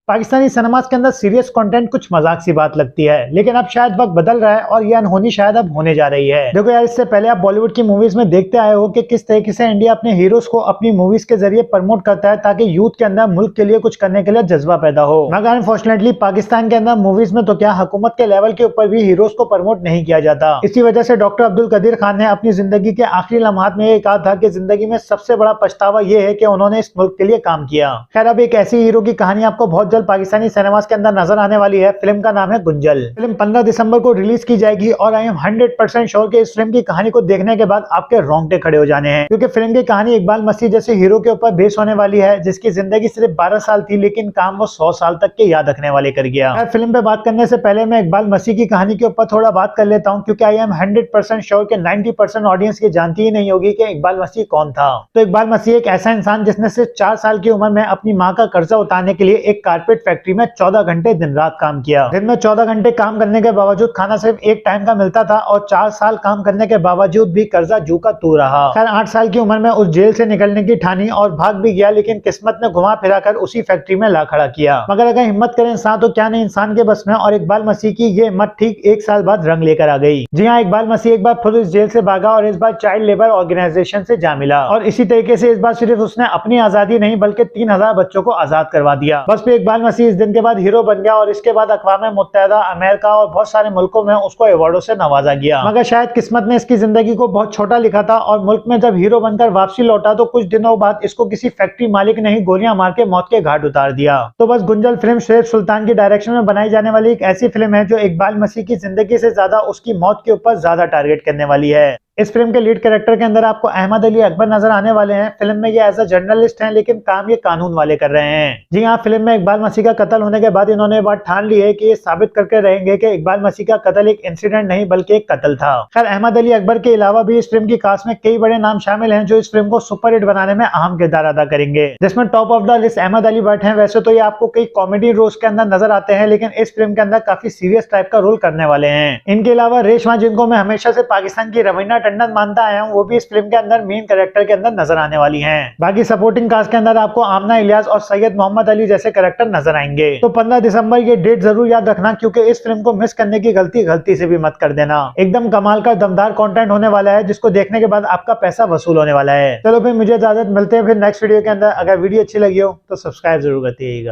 Pakistani cinemas के अंदर serious content कुछ मजाक सी बात लगती है, लेकिन अब शायद वक्त बदल रहा है और ये अनहोनी शायद अब होने जा रही है। देखो यार, इससे पहले आप बॉलीवुड की मूवीज में देखते आए हो कि किस तरीके से इंडिया अपने हीरोज को अपनी मूवीज के जरिए प्रमोट करता है ताकि यूथ के अंदर मुल्क के लिए कुछ करने के लिए जज्बा पैदा हो। मगर अनफॉर्चुनेटली पाकिस्तान के अंदर मूवीज में तो क्या, हुकूमत के लेवल के ऊपर भी हीरोज को प्रमोट नहीं किया जाता। इसी वजह से डॉक्टर अब्दुल कदीर खान ने अपनी जिंदगी के आखिरी लम्हात में ये कहा था कि जिंदगी में सबसे बड़ा पछतावा ये है कि उन्होंने इस मुल्क के लिए काम किया। खैर, अब एक ऐसी हीरो की कहानी आपको बहुत जल्द पाकिस्तानी सिनेमा के अंदर नजर आने वाली है। फिल्म का नाम है गुंजल। फिल्म 15 दिसंबर को रिलीज की जाएगी और आई एम 100% श्योर कि इस फिल्म की कहानी को देखने के बाद आपके रोंगटे खड़े हो जाने हैं, क्योंकि फिल्म की कहानी इकबाल मसीह जैसे हीरो के ऊपर बेस होने वाली है, जिसकी जिंदगी सिर्फ 12 साल थी लेकिन काम वो 100 साल तक के याद रखने वाले कर गया। फिल्म पे बात करने से पहले मैं इकबाल मसीह की कहानी के ऊपर थोड़ा बात कर लेता हूँ, क्योंकि आई एम 100% श्योर कि 90% ऑडियंस ये जानती ही नहीं होगी कि इकबाल मसीह कौन था। तो इकबाल मसीह एक ऐसा इंसान जिसने सिर्फ 4 साल की उम्र में अपनी माँ का कर्जा उतारने के लिए एक कारपेट फैक्ट्री में 14 घंटे दिन रात काम किया। दिन में 14 घंटे काम करने के बावजूद खाना सिर्फ एक टाइम का मिलता था और 4 साल काम करने के बावजूद भी कर्जा जू का तू रहा। खैर, 8 साल की उम्र में उस जेल से निकलने की ठानी और भाग भी गया, लेकिन किस्मत ने घुमा फिरा कर उसी फैक्ट्री में ला खड़ा किया। मगर अगर हिम्मत करे इंसान तो क्या नहीं इंसान के बस में, और इकबाल मसीह की ये हिम्मत ठीक 1 साल बाद रंग लेकर आ गई। जी हाँ, इकबाल मसीह एक बार खुद इस जेल से भागा और इस बार चाइल्ड लेबर ऑर्गेनाइजेशन से जा मिला, और इसी तरीके से इस बार सिर्फ उसने अपनी आजादी नहीं बल्कि 3000 बच्चों को आजाद करवा दिया। बस पे इकबाल मसीह इस दिन के बाद हीरो बन गया और इसके बाद अक़वाम मुत्तहिदा, अमेरिका और बहुत सारे मुल्कों में उसको अवार्डों से नवाजा गया। मगर शायद किस्मत ने इसकी जिंदगी को बहुत छोटा लिखा था और मुल्क में जब हीरो बनकर वापसी लौटा तो कुछ दिनों बाद इसको किसी फैक्ट्री मालिक ने ही गोलियां मार के मौत के घाट उतार दिया। तो बस गुंजल फिल्म शुएब सुल्तान की डायरेक्शन में बनाई जाने वाली एक ऐसी फिल्म है जो इकबाल मसीह की जिंदगी से ज्यादा उसकी मौत के ऊपर ज्यादा टारगेट करने वाली है। इस फिल्म के लीड कैरेक्टर के अंदर आपको अहमद अली अकबर नजर आने वाले हैं। फिल्म में ये एज अ जर्नलिस्ट हैं, लेकिन काम ये कानून वाले कर रहे हैं। जी हाँ, फिल्म में इकबाल मसीह का कत्ल होने के बाद इन्होंने बात ठान ली है कि ये साबित करके रहेंगे कि इकबाल मसीह का कत्ल एक इंसिडेंट नहीं बल्कि एक कत्ल था। खैर, अहमद अली अकबर के अलावा भी इस फिल्म की कास्ट में कई बड़े नाम शामिल हैं जो इस फिल्म को सुपर हिट बनाने में अहम किरदार अदा करेंगे, जिसमें top of the list Ahmad Ali Bhatt हैं। वैसे तो ये आपको कई कॉमेडी रोल्स के अंदर नजर आते हैं, लेकिन इस फिल्म के अंदर काफी सीरियस टाइप का रोल करने वाले हैं। इनके अलावा रेशमा, जिनको मैं हमेशा से पाकिस्तान की रवीना टंडन मानता आया हूं, वो भी इस फिल्म के अंदर मेन कैरेक्टर के अंदर नजर आने वाली हैं। बाकी सपोर्टिंग कास्ट के अंदर आपको आमना इलियास और सैयद मोहम्मद अली जैसे कैरेक्टर नजर आएंगे। तो 15 दिसंबर ये डेट जरूर याद रखना, क्योंकि इस फिल्म को मिस करने की गलती से भी मत कर देना। एकदम कमाल का दमदार कंटेंट होने वाला है, जिसको देखने के बाद आपका पैसा वसूल होने वाला है। चलो फिर मुझे इजाजत, मिलते हैं फिर नेक्स्ट वीडियो के अंदर। अगर वीडियो अच्छी लगी हो तो सब्सक्राइब जरूर करते रहिएगा।